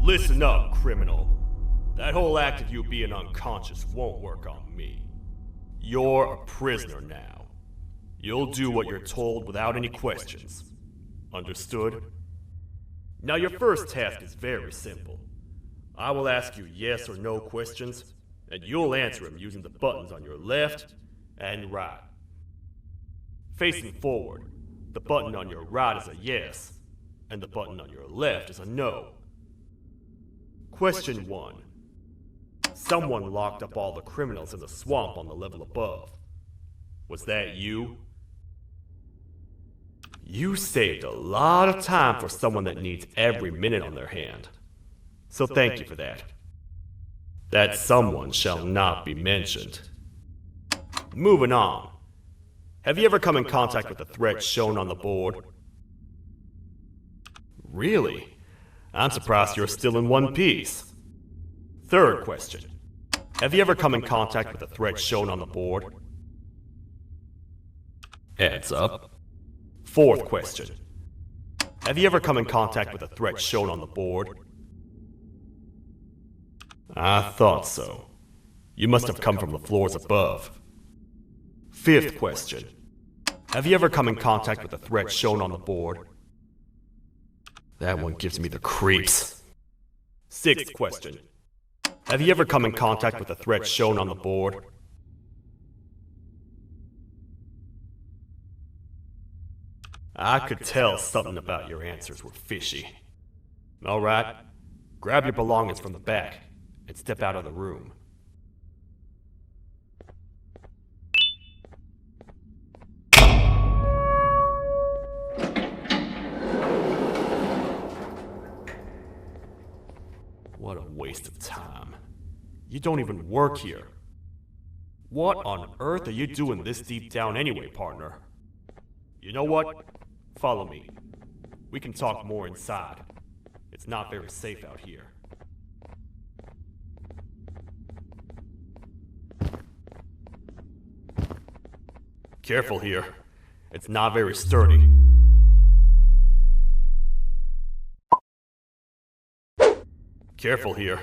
Listen up, criminal. That whole act of you being unconscious won't work on me. You're a prisoner now. You'll do what you're told without any questions. Understood? Now your first task is very simple. I will ask you yes or no questions, and you'll answer them using the buttons on your left and right. Facing forward, the button on your right is a yes, and the button on your left is a no. Question 1. Someone locked up all the criminals in the swamp on the level above. Was that you? You saved a lot of time for someone that needs every minute on their hand. So thank you for that. That someone shall not be mentioned. Moving on. Have you ever come in contact with the threat shown on the board? Really? I'm surprised you're still in one piece. Third question. Have you ever come in contact with the threat shown on the board? Heads up. Fourth question. Have you ever come in contact with the threat shown on the board? I thought so. You must have come from the floors above. Fifth question. Have you ever come in contact with the threat shown on the board? That one gives me the creeps. Sixth question. Have you ever come in contact with the threat shown on the board? I could tell something about your answers were fishy. All right, grab your belongings from the back and step out of the room. waste of time. You don't even work here. What on earth are you doing this deep down anyway, partner? You know what? Follow me. We can talk more inside. It's not very safe out here. Careful here. It's not very sturdy. Careful here.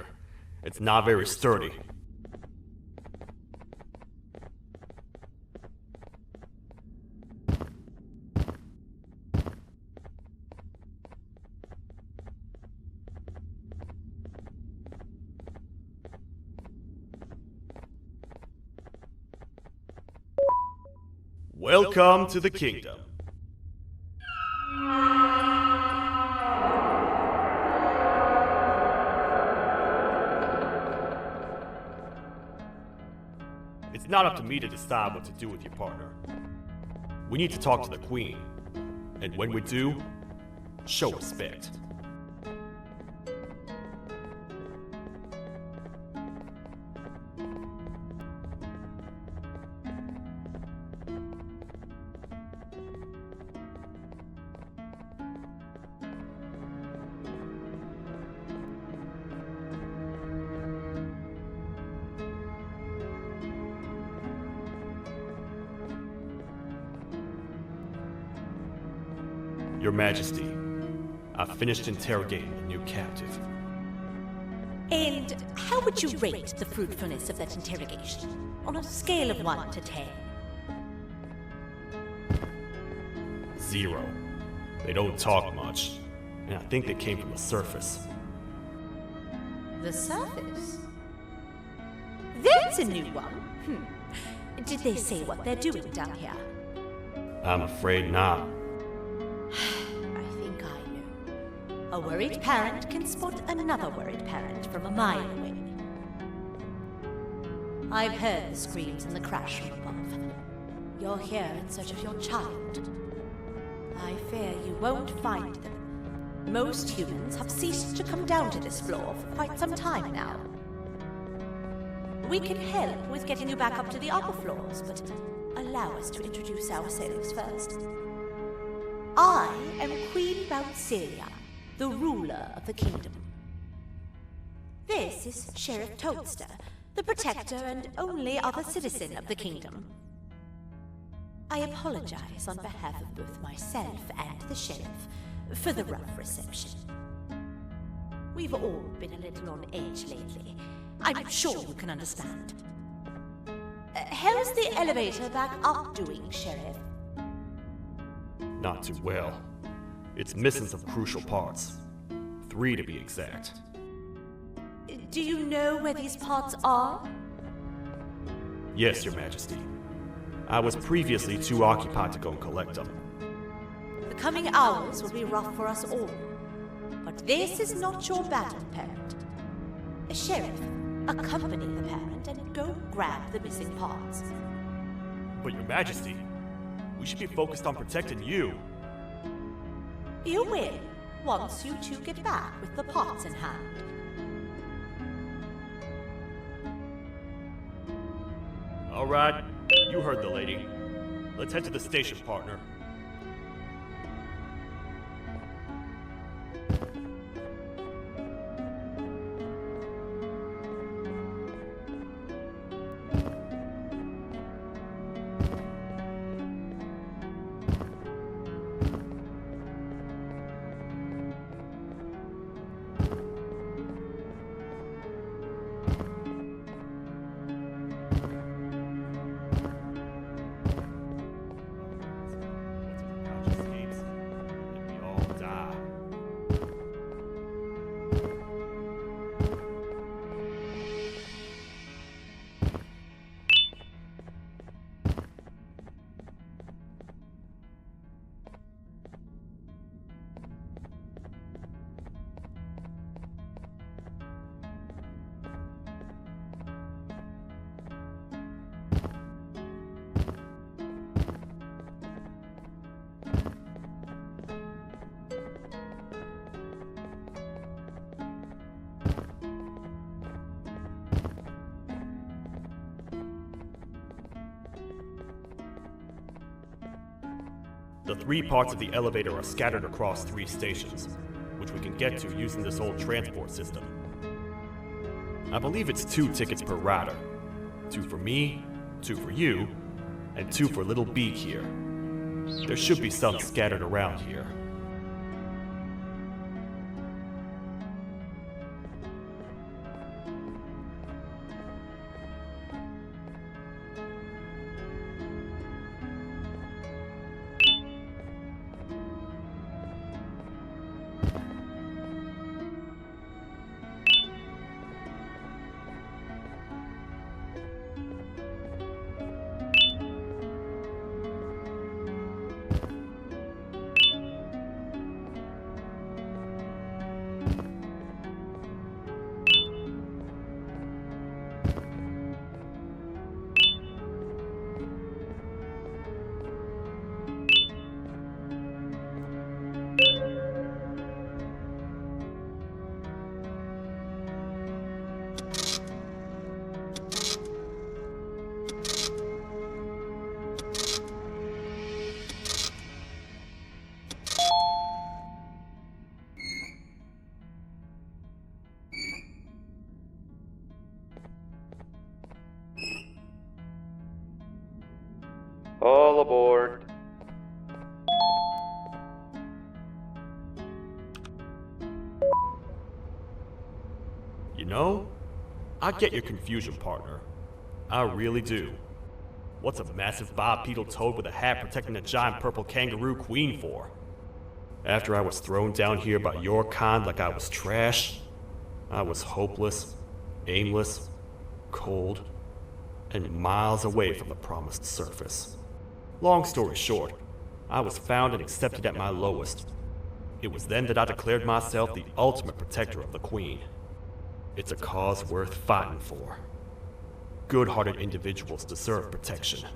It's not very sturdy. Welcome to the kingdom. It's not up to me to decide what to do with your partner. We need to talk to the queen. And when we do, show respect. Your Majesty, I've finished interrogating the new captive. And how would you rate the fruitfulness of that interrogation? On a scale of 1 to 10? 0. They don't talk much, and I think they came from the surface. The surface? That's a new one. Did they say what they're doing down here? I'm afraid not. I think I know. A worried parent can spot another worried parent from a mile away. I've heard the screams and the crash from above. You're here in search of your child. I fear you won't find them. Most humans have ceased to come down to this floor for quite some time now. We can help with getting you back up to the upper floors, but allow us to introduce ourselves first. I am Queen Bouncelia, the ruler of the kingdom. This is Sheriff Toadster, the protector and only other citizen of the kingdom. I apologize on behalf of both myself and the sheriff for the rough reception. We've all been a little on edge lately. I'm sure you can understand. How's the elevator back up doing, Sheriff? Not too well. It's missing some crucial parts. 3 to be exact. Do you know where these parts are? Yes, Your Majesty. I was previously too occupied to go and collect them. The coming hours will be rough for us all. But this is not your battle, parent. Sheriff, accompany the parent and go grab the missing parts. But Your Majesty, we should be focused on protecting you. You will, once you two get back with the parts in hand. All right, you heard the lady. Let's head to the station, partner. The 3 parts of the elevator are scattered across 3 stations, which we can get to using this old transport system. I believe it's 2 tickets per rider. 2 for me, 2 for you, and 2 for Little Beak here. There should be some scattered around here. All aboard. You know, I get your confusion, partner. I really do. What's a massive bipedal toad with a hat protecting a giant purple kangaroo queen for? After I was thrown down here by your kind like I was trash, I was hopeless, aimless, cold, and miles away from the promised surface. Long story short, I was found and accepted at my lowest. It was then that I declared myself the ultimate protector of the Queen. It's a cause worth fighting for. Good-hearted individuals deserve protection.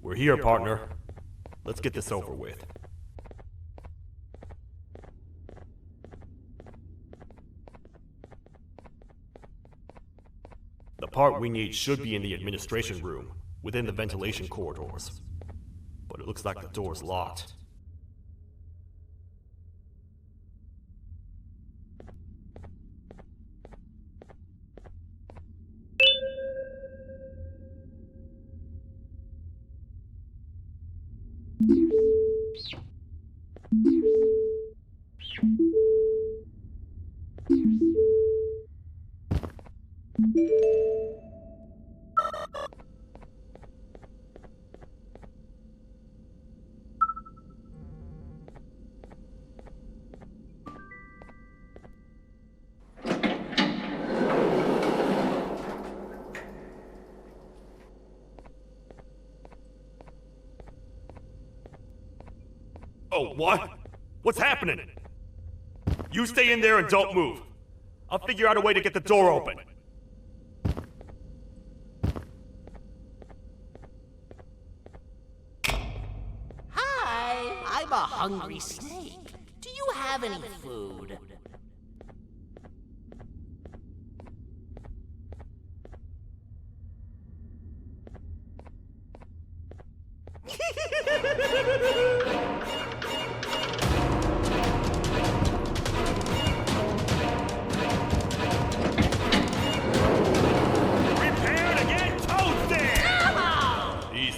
We're here, partner. Let's get this over with. The part we need should be in the administration room, within the ventilation corridors. But it looks like the door's locked. Oh, what? What's happening? You stay in there and don't move. I'll figure out a way to get the door open. Hi, I'm a hungry snake. Do you have any food?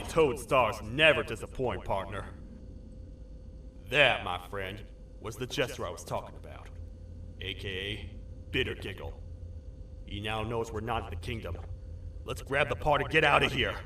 Toad stars never disappoint, partner. That, my friend, was the jester I was talking about, aka Bitter Giggle. He now knows we're not in the kingdom. Let's grab the part and get out of here.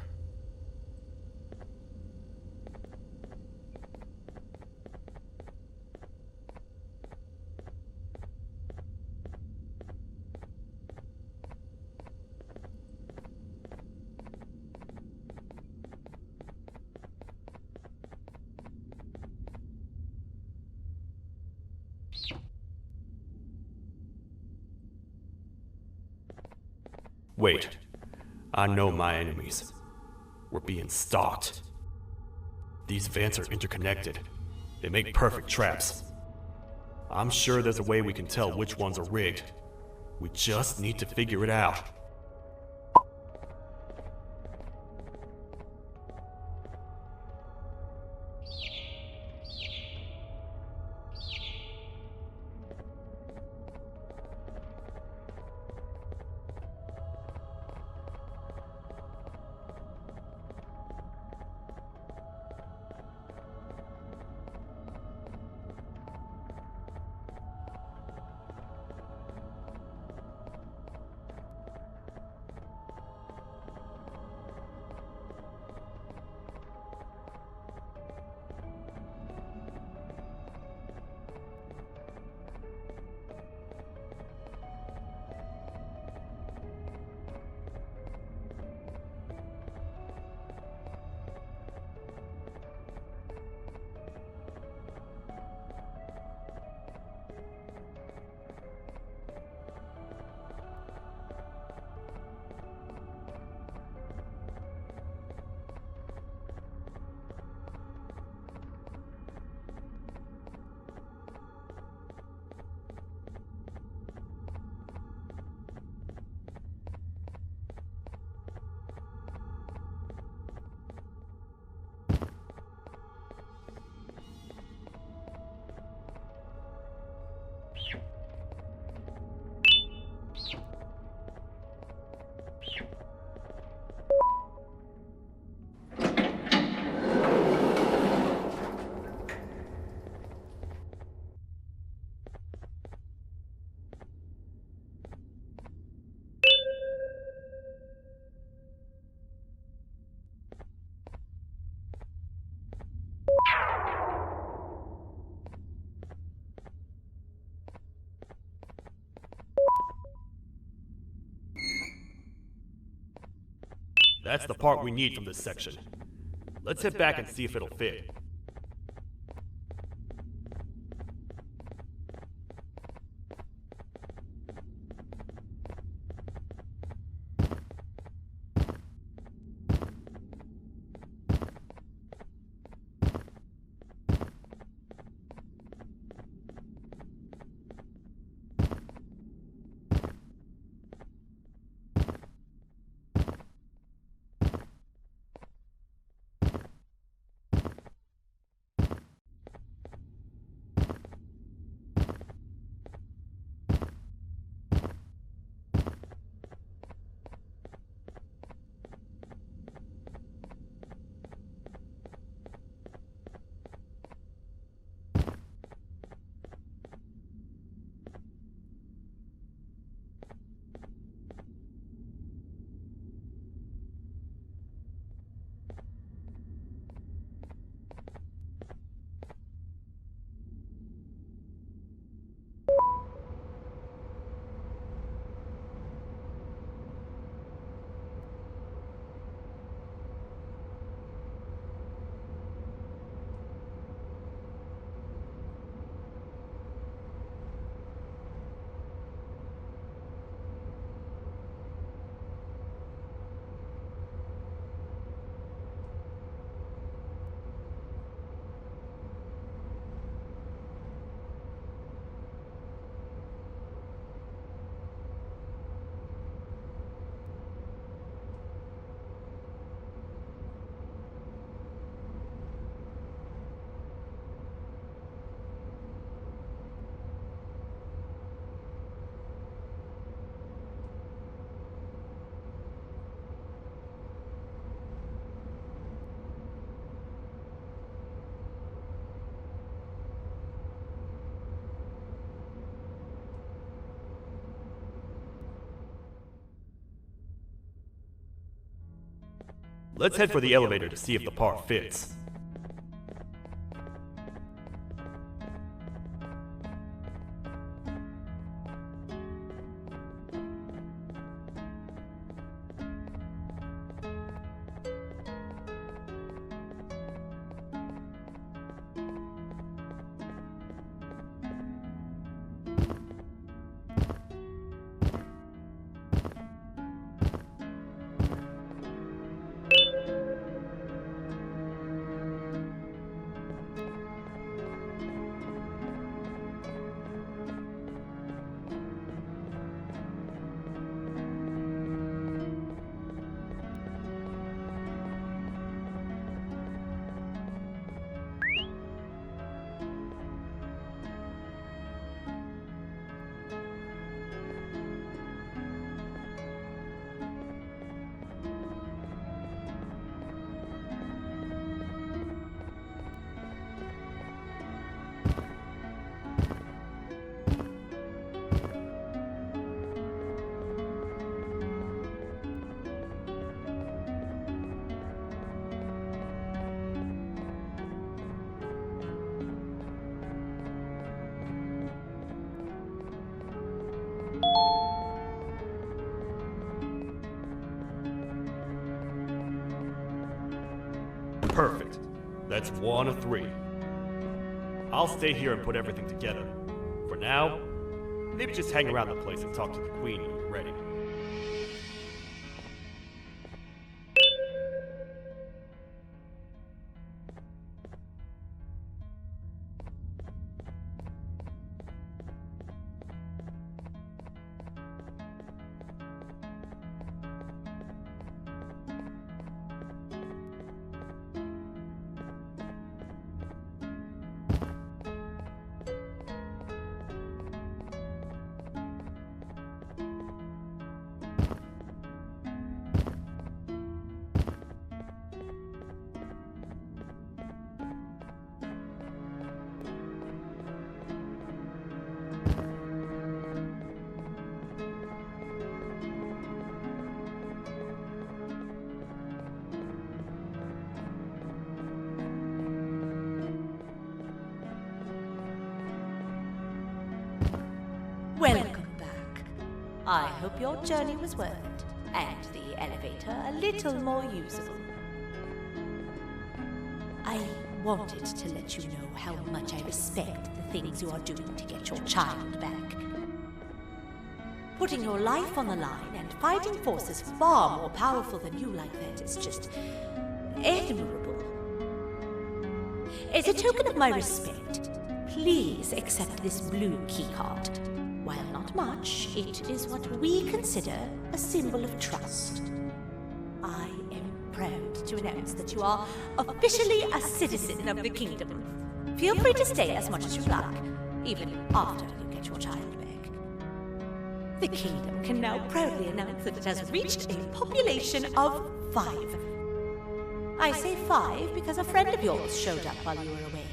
Wait, I know my enemies. We're being stalked. These vents are interconnected, They make perfect traps. I'm sure there's a way we can tell which ones are rigged. We just need to figure it out. That's the part we need from this section. Let's head back and see if it'll fit. Let's head for the elevator to see if the part fits. Perfect. That's 1 of 3. I'll stay here and put everything together. For now, maybe just hang around the place and talk to the Queen when you're ready. Welcome back. I hope your journey was worth it, and the elevator a little more usable. I wanted to let you know how much I respect the things you are doing to get your child back. Putting your life on the line and fighting forces far more powerful than you like that is just admirable. As a token of my respect, please accept this blue keycard. While not much, it is what we consider a symbol of trust. I am proud to announce that you are officially a citizen of the kingdom. Feel free to stay as much as you like, even after you get your child back. The kingdom can now proudly announce that it has reached a population of 5. I say 5 because a friend of yours showed up while you were away.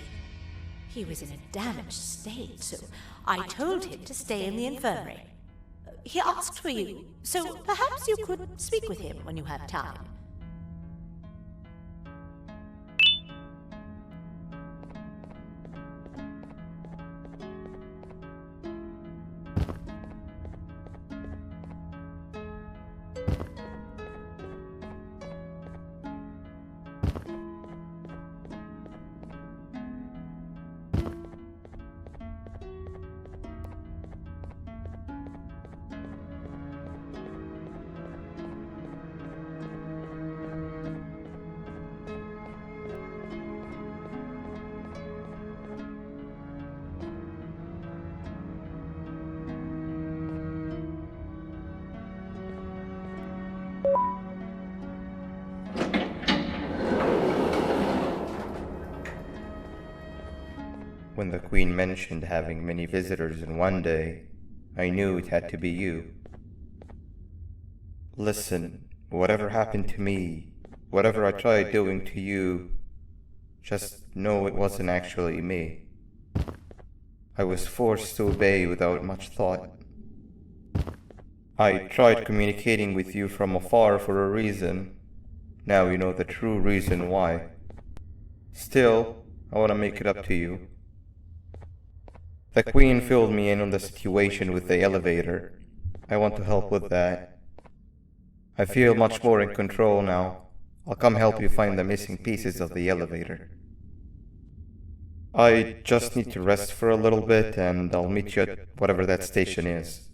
He was in a damaged state, so I told him to stay in the infirmary. He asked for you, so perhaps you could speak with him when you have time. When the Queen mentioned having many visitors in one day, I knew it had to be you. Listen, whatever happened to me, whatever I tried doing to you, just know it wasn't actually me. I was forced to obey without much thought. I tried communicating with you from afar for a reason. Now you know the true reason why. Still, I want to make it up to you. The Queen filled me in on the situation with the elevator. I want to help with that. I feel much more in control now. I'll come help you find the missing pieces of the elevator. I just need to rest for a little bit and I'll meet you at whatever that station is.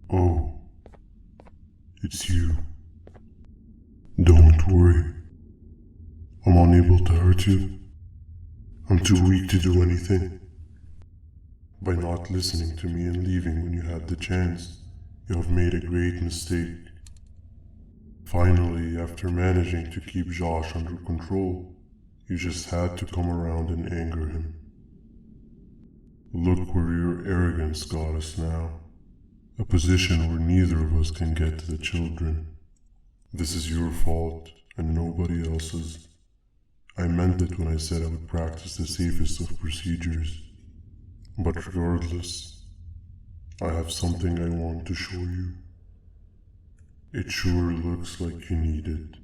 Oh, it's you. Don't worry. I'm unable to hurt you. I'm too weak to do anything. By not listening to me and leaving when you had the chance, You have made a great mistake. Finally, after managing to keep Josh under control, you just had to come around and anger him. Look where your arrogance got us now. A position where neither of us can get to the children. This is your fault, and nobody else's. I meant it when I said I would practice the safest of procedures. But regardless, I have something I want to show you. It sure looks like you need it.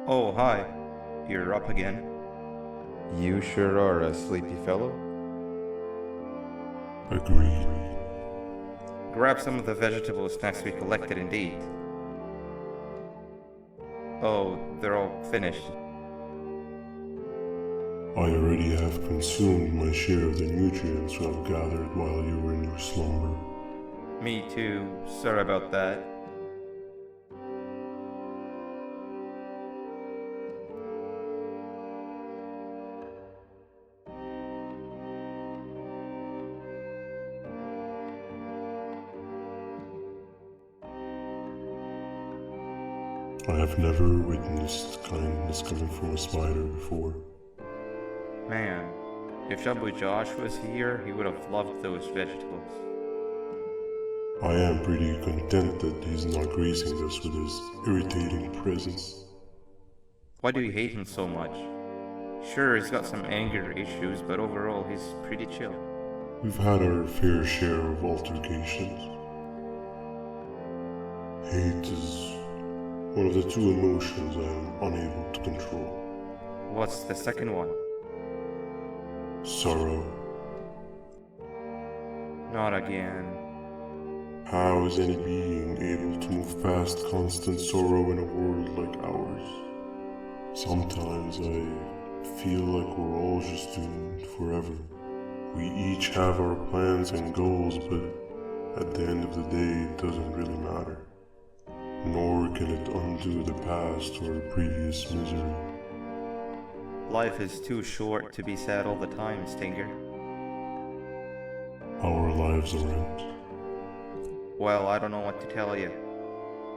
Oh, hi. You're up again. You sure are a sleepy fellow. Agreed. Grab some of the vegetable snacks we collected and eat. Oh, they're all finished. I already have consumed my share of the nutrients you have gathered while you were in your slumber. Me too. Sorry about that. I have never witnessed kindness coming from a spider before. Man, if Shabu Josh was here, he would have loved those vegetables. I am pretty content that he's not gracing us with his irritating presence. Why do you hate him so much? Sure, he's got some anger issues, but overall he's pretty chill. We've had our fair share of altercations. Hate is one of the two emotions I am unable to control. What's the second one? Sorrow. Not again. How is any being able to move past constant sorrow in a world like ours? Sometimes I feel like we're all just doomed forever. We each have our plans and goals, but at the end of the day, it doesn't really matter. Nor can it undo the past or previous misery. Life is too short to be sad all the time, Stinger. Our lives aren't. Well, I don't know what to tell you.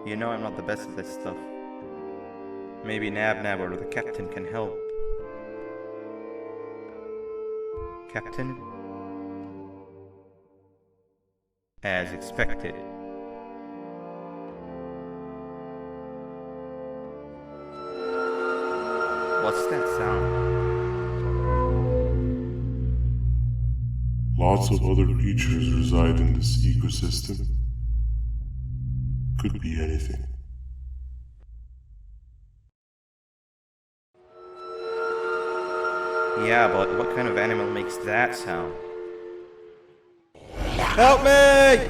You know I'm not the best at this stuff. Maybe Nab or the captain can help. Captain? As expected. What's that sound? Lots of other creatures reside in this ecosystem. Could be anything. Yeah, but what kind of animal makes that sound? Help me!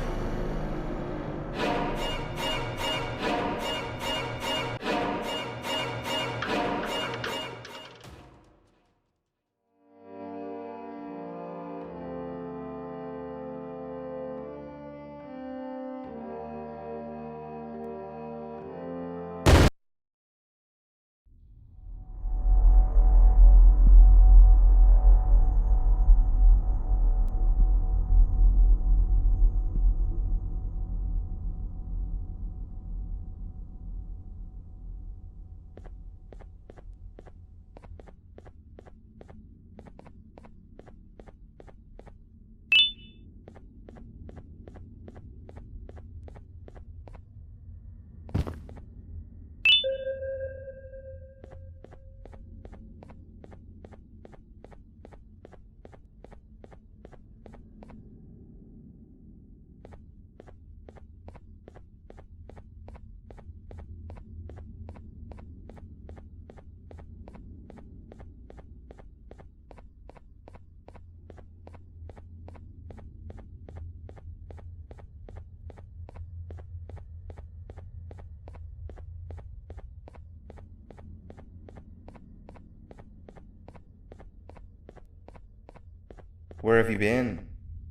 Where have you been?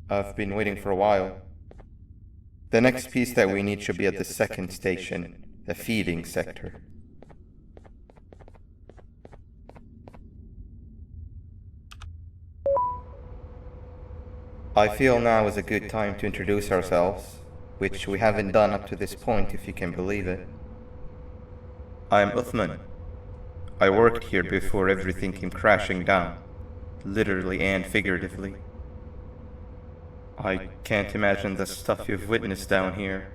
I've been waiting for a while. The next piece that we need should be at the second station, the feeding sector. I feel now is a good time to introduce ourselves, which we haven't done up to this point, if you can believe it. I'm Uthman. I worked here before everything came crashing down, literally and figuratively. I can't imagine the stuff you've witnessed down here.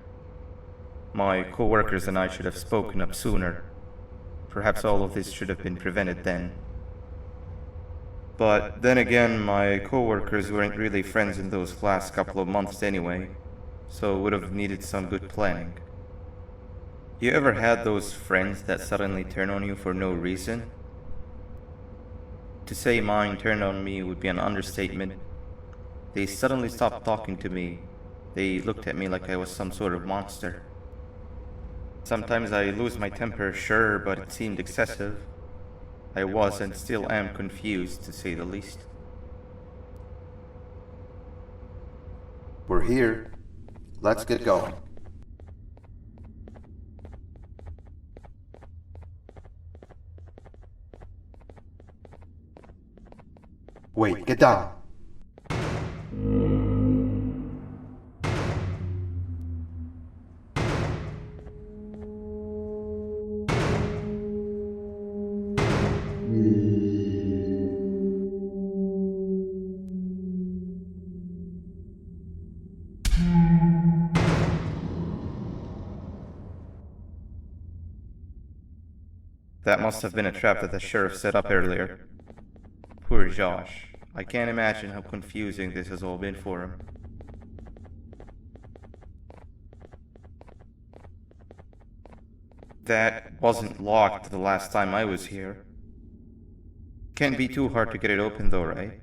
My co-workers and I should have spoken up sooner. Perhaps all of this should have been prevented then. But then again, my co-workers weren't really friends in those last couple of months anyway, so would have needed some good planning. You ever had those friends that suddenly turn on you for no reason? To say mine turned on me would be an understatement. They suddenly stopped talking to me. They looked at me like I was some sort of monster. Sometimes I lose my temper, sure, but it seemed excessive. I was and still am confused, to say the least. We're here. Let's get going. Wait, get down. That must have been a trap that the sheriff set up earlier. Poor Josh. I can't imagine how confusing this has all been for him. That wasn't locked the last time I was here. Can't be too hard to get it open though, right?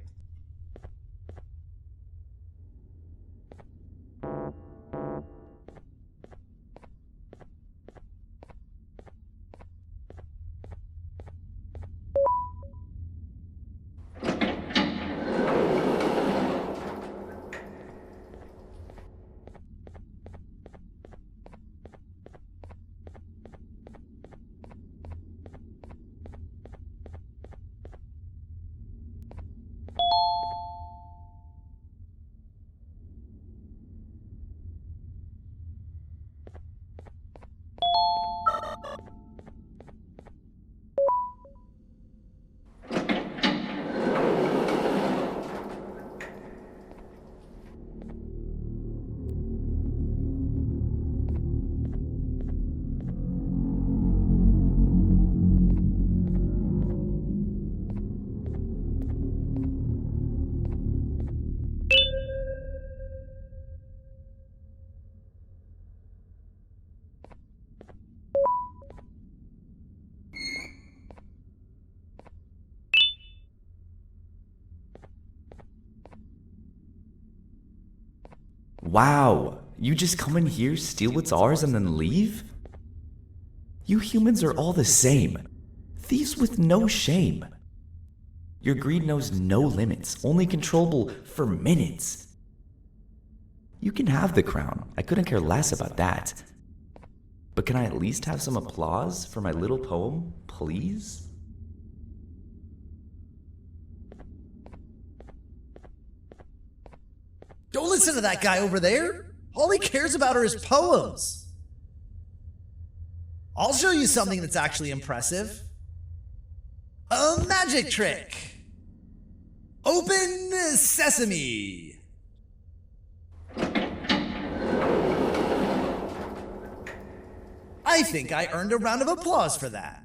Wow, you just come in here, steal what's ours, and then leave? You humans are all the same. Thieves with no shame. Your greed knows no limits, only controllable for minutes. You can have the crown, I couldn't care less about that. But can I at least have some applause for my little poem, please? Don't listen to that guy over there. All he cares about are his poems. I'll show you something that's actually impressive. A magic trick. Open sesame. I think I earned a round of applause for that.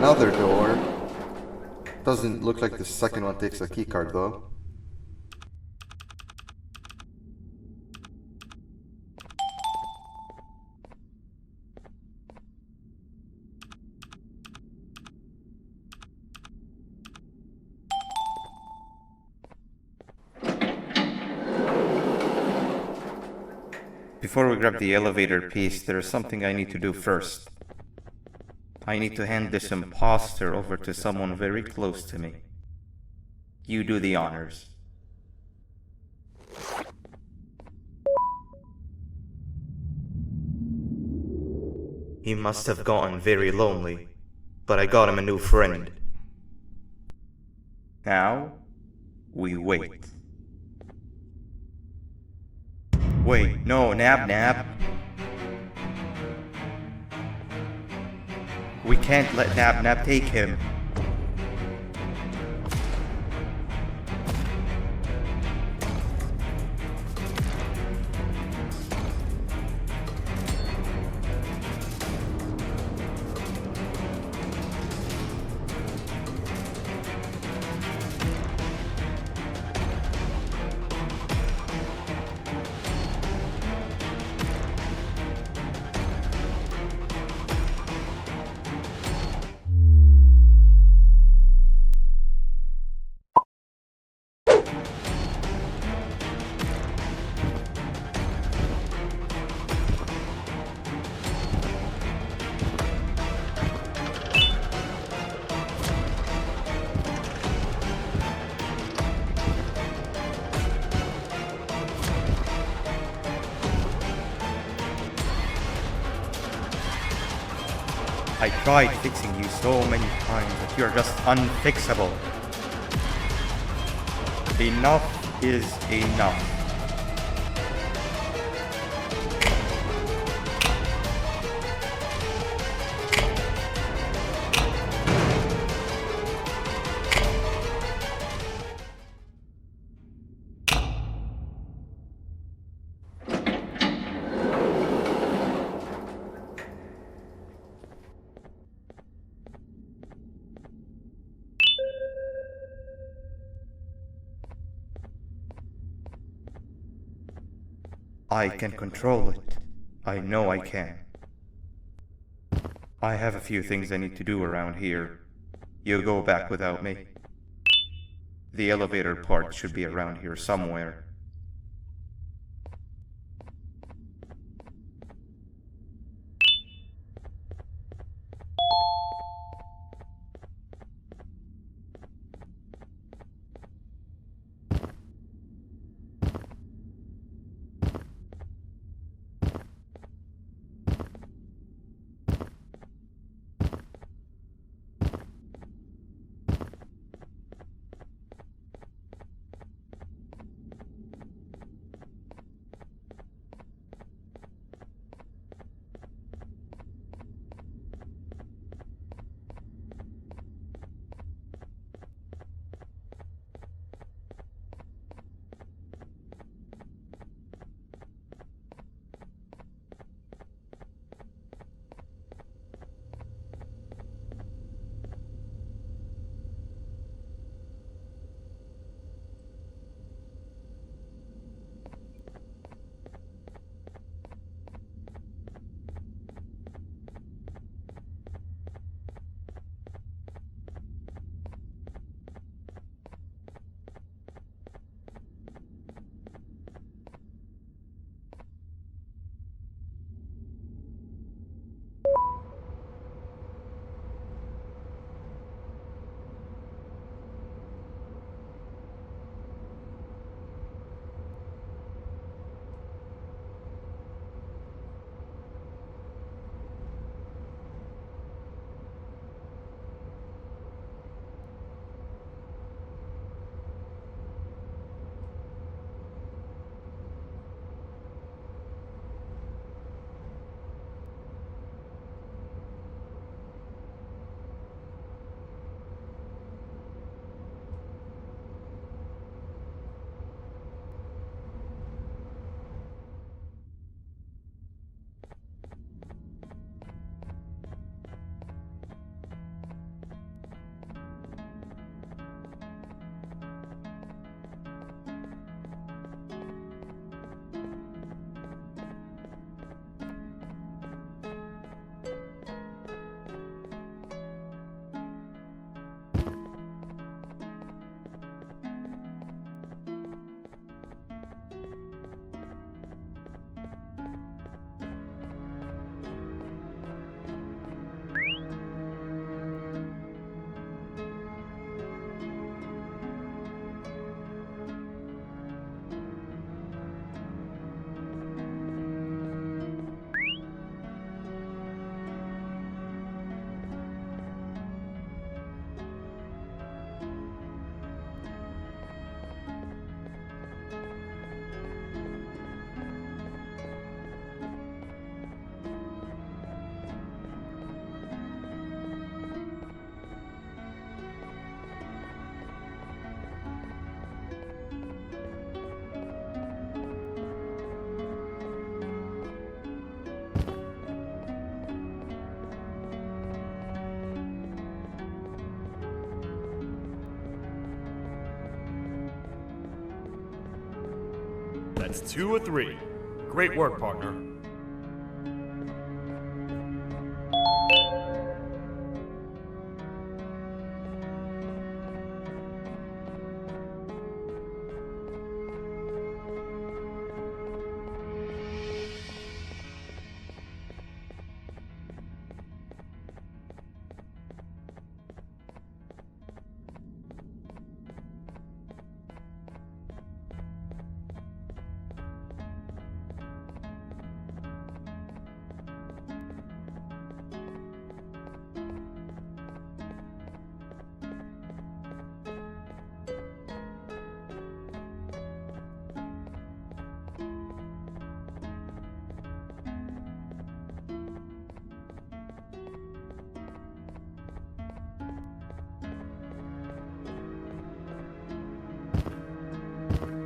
another door. Doesn't look like the second one takes a keycard though. Before we grab the elevator piece, there is something I need to do first. I need to hand this imposter over to someone very close to me. You do the honors. He must have gotten very lonely, but I got him a new friend. Now, we wait. Wait, no, Nab. We can't let Nab take him. I tried fixing you so many times, but you're just unfixable. Enough is enough. I can control it. I know I can. I have a few things I need to do around here. You go back without me. The elevator part should be around here somewhere. That's 2 of 3. Great work, partner.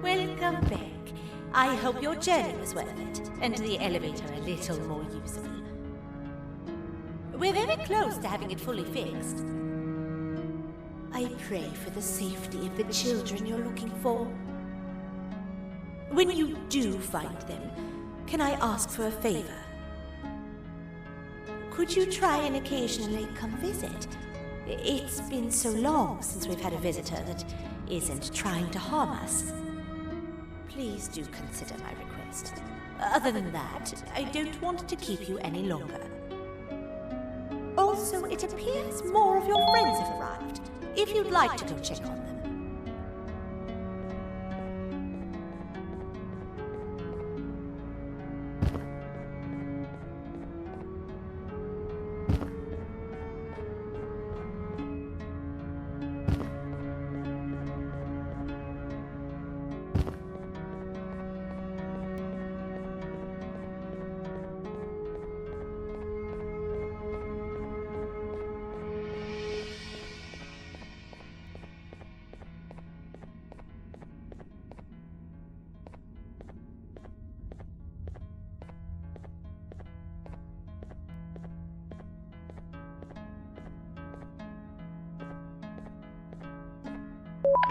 Welcome back. I hope your journey was worth it, and the elevator a little more usable. We're very close to having it fully fixed. I pray for the safety of the children you're looking for. When you do find them, can I ask for a favor? Could you try and occasionally come visit? It's been so long since we've had a visitor that isn't trying to harm us. Please do consider my request. Other than that, I don't want to keep you any longer. Also, it appears more of your friends have arrived, if you'd like to go check on them.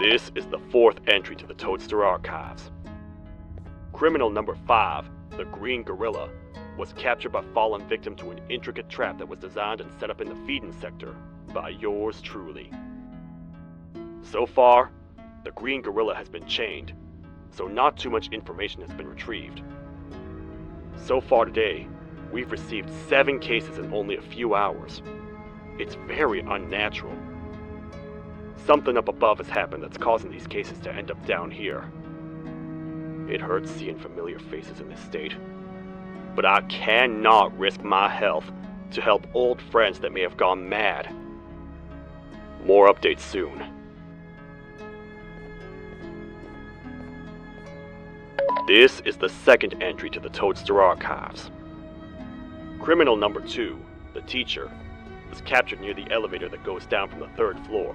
This is the 4th entry to the Toadster Archives. Criminal number 5, the Green Gorilla, was captured by falling victim to an intricate trap that was designed and set up in the feeding sector by yours truly. So far, the Green Gorilla has been chained, so not too much information has been retrieved. So far today, we've received 7 cases in only a few hours. It's very unnatural. Something up above has happened that's causing these cases to end up down here. It hurts seeing familiar faces in this state, but I cannot risk my health to help old friends that may have gone mad. More updates soon. This is the 2nd entry to the Toadster Archives. Criminal number 2, the teacher, was captured near the elevator that goes down from the 3rd floor,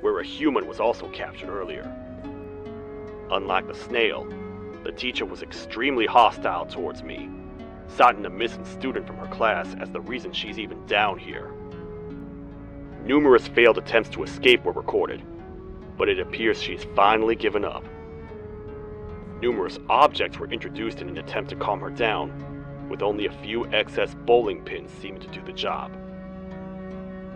where a human was also captured earlier. Unlike the snail, the teacher was extremely hostile towards me, citing a missing student from her class as the reason she's even down here. Numerous failed attempts to escape were recorded, but it appears she's finally given up. Numerous objects were introduced in an attempt to calm her down, with only a few excess bowling pins seeming to do the job.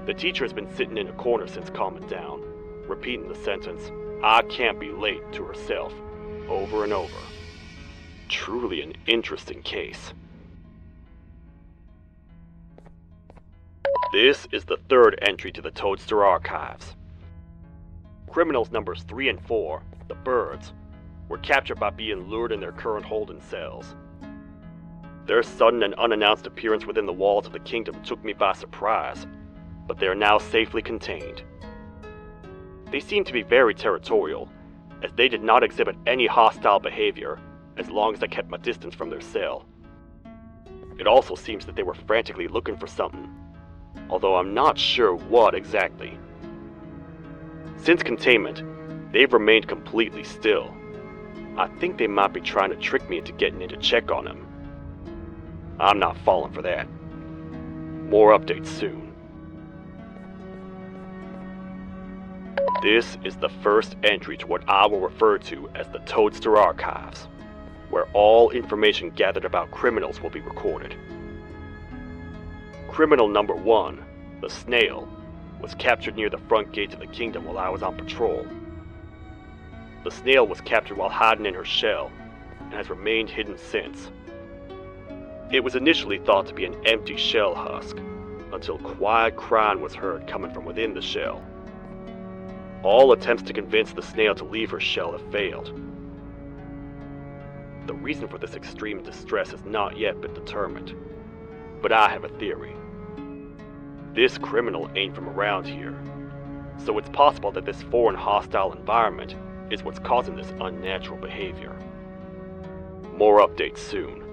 The teacher has been sitting in a corner since calming down, repeating the sentence, "I can't be late," to herself, over and over. Truly an interesting case. This is the 3rd entry to the Toadster Archives. Criminals numbers 3 and 4, the birds, were captured by being lured in their current holding cells. Their sudden and unannounced appearance within the walls of the kingdom took me by surprise, but they are now safely contained. They seem to be very territorial, as they did not exhibit any hostile behavior as long as I kept my distance from their cell. It also seems that they were frantically looking for something, although I'm not sure what exactly. Since containment, they've remained completely still. I think they might be trying to trick me into getting in to check on them. I'm not falling for that. More updates soon. This is the 1st entry to what I will refer to as the Toadster Archives. where all information gathered about criminals will be recorded. Criminal number 1, the snail, was captured near the front gate of the kingdom while I was on patrol. The snail was captured while hiding in her shell, and has remained hidden since. It was initially thought to be an empty shell husk, until quiet crying was heard coming from within the shell. All attempts to convince the snail to leave her shell have failed. The reason for this extreme distress has not yet been determined, but I have a theory. This criminal ain't from around here, so it's possible that this foreign hostile environment is what's causing this unnatural behavior. More updates soon.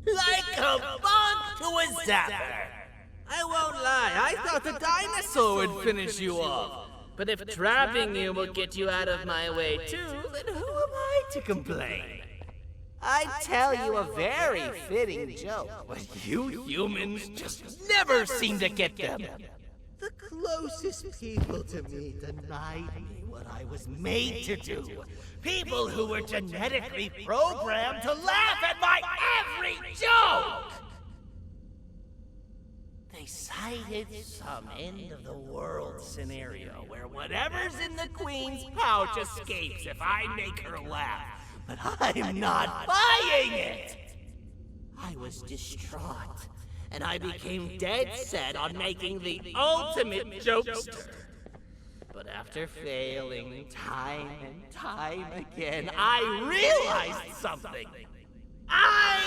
Like a bug to a zapper. I won't lie, I thought the dinosaur would finish you off. But if trapping you will get you out of my way too, then who am I to complain? I'd tell you a very fitting joke, but you humans just never seem to get them. The closest people to me denied me what I was made to do. People who were genetically programmed to laugh at my every joke! They cited some end-of-the-world scenario where whatever's in the Queen's pouch escapes if I make her laugh. But I'm not buying it! I was distraught, and I became dead set on making the ultimate jokester. But after failing time and time again, I realized something. I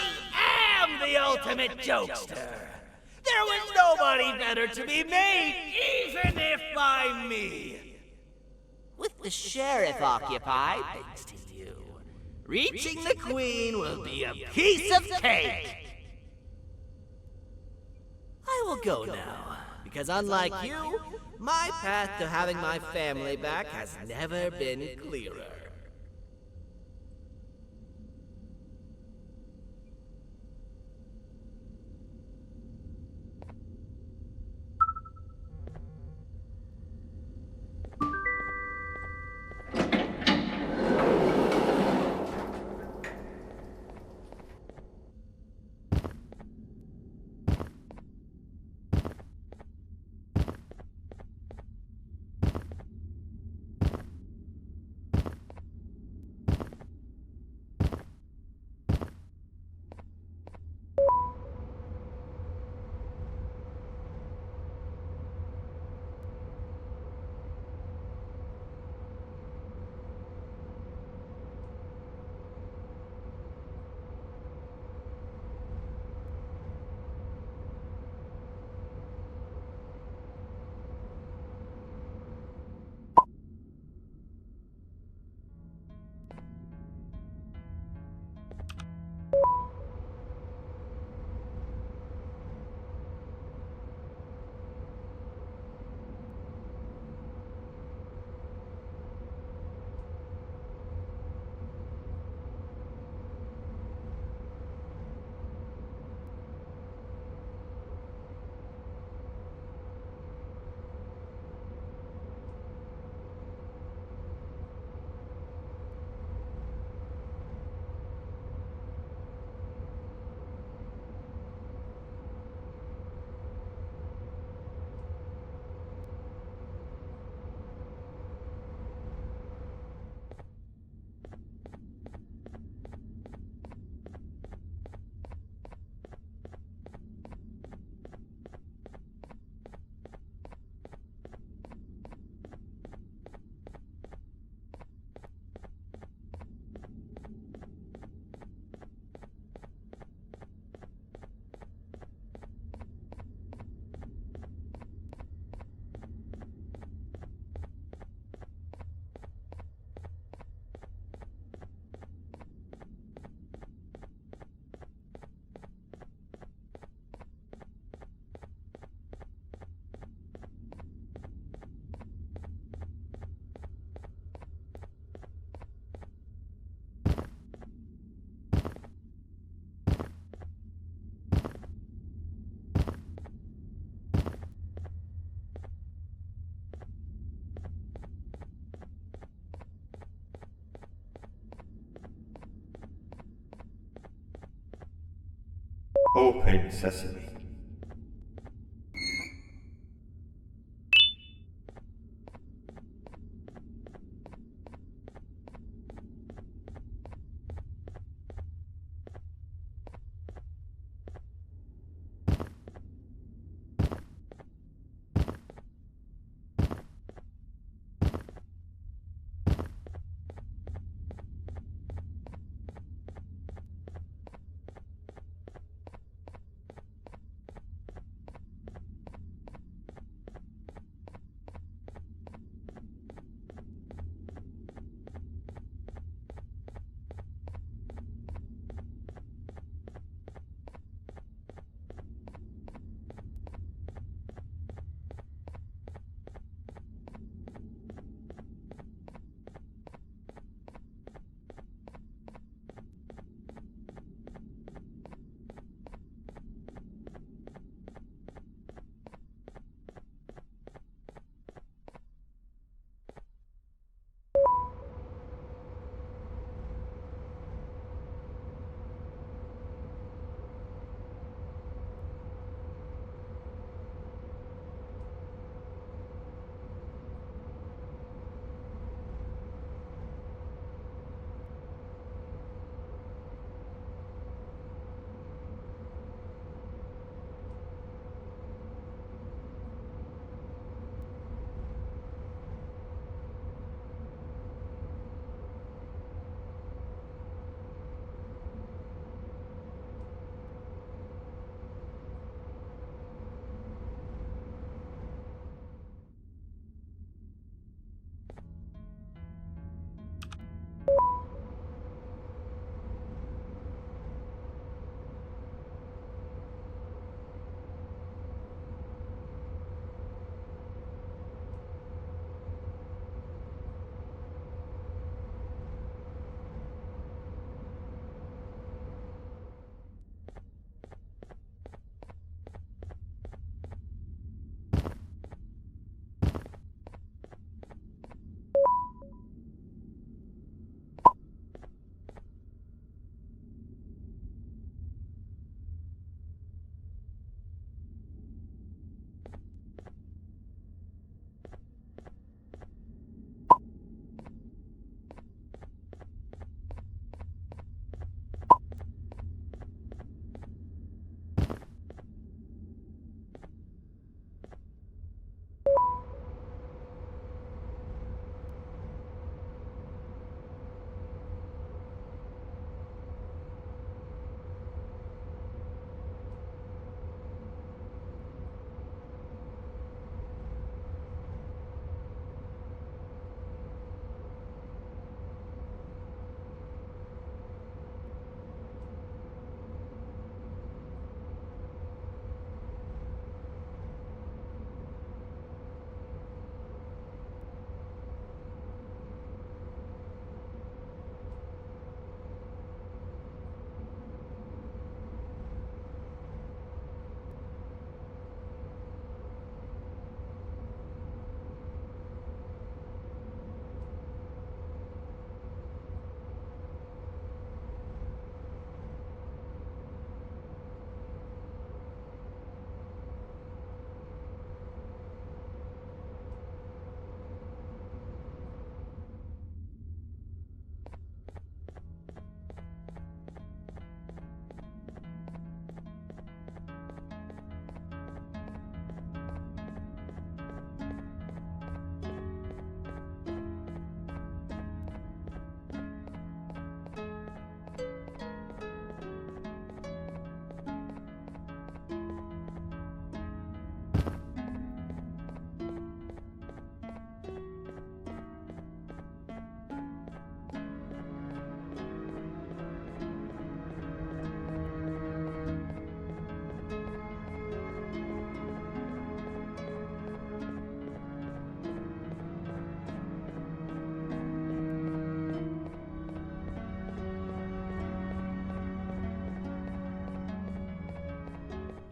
am the ultimate jokester! There was nobody better to be made, even if by me! With the sheriff occupied, thanks to you, reaching the Queen will be a piece of cake! I will go now, because unlike you, my path to having my family back has never been clearer. Open sesame.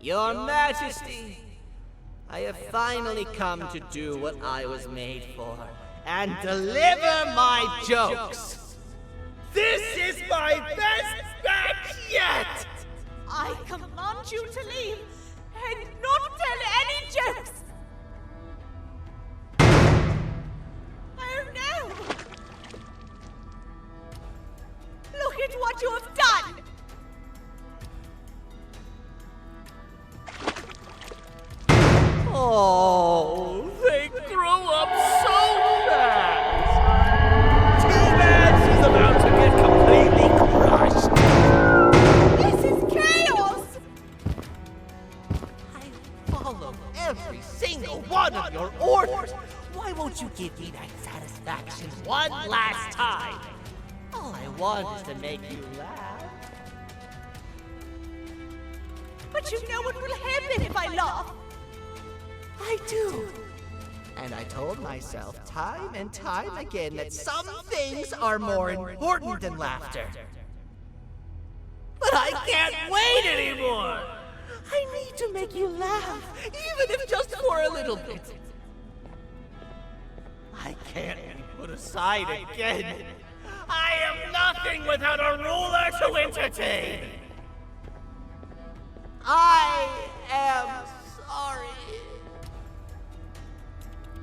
Your Majesty, I have finally come to do what I was made for, and deliver my jokes. This is my best batch yet! I command you have done? Oh, they grow up so fast. Too bad she's about to get completely crushed. This is chaos! I follow every single one of your orders. Why won't you give me that satisfaction one last time? All I want is to make you laugh. But you know what will happen if I laugh. I do. And I told myself time and time again that some things are more important than laughter. But I can't wait anymore. I need to make you laugh, even if just for a little bit. I can't be put aside again. I am nothing without a ruler to entertain. I am sorry.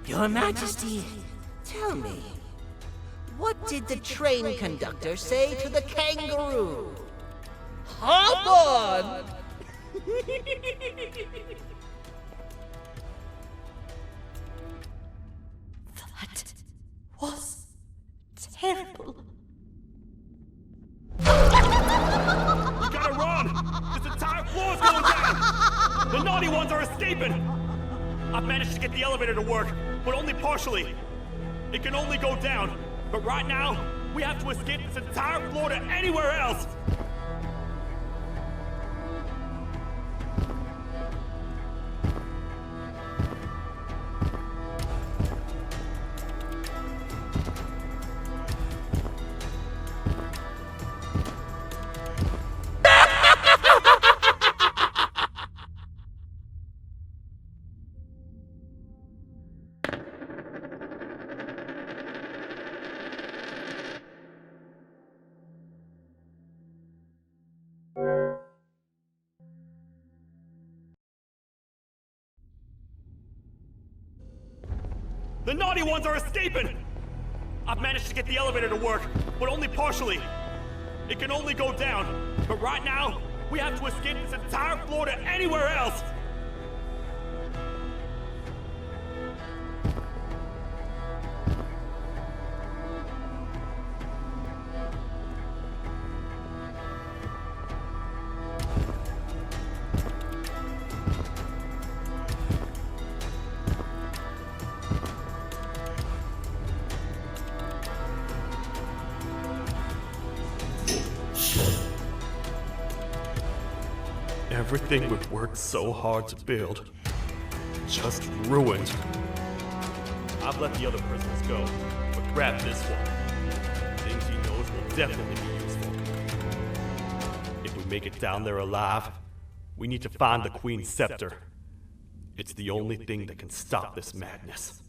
Your Majesty, tell me, what did the train conductor say to the kangaroo? Hop on! That was terrible. We gotta run! This entire floor's going down! The naughty ones are escaping! I've managed to get the elevator to work, but only partially. It can only go down, but right now, we have to escape this entire floor to anywhere else! The naughty ones are escaping! I've managed to get the elevator to work, but only partially. It can only go down, but right now, we have to escape this entire floor to anywhere else! Everything we've worked so hard to build, just ruined. I've let the other prisoners go, but grab this one. Things he knows will definitely be useful. If we make it down there alive, we need to find the Queen's scepter. It's the only thing that can stop this madness.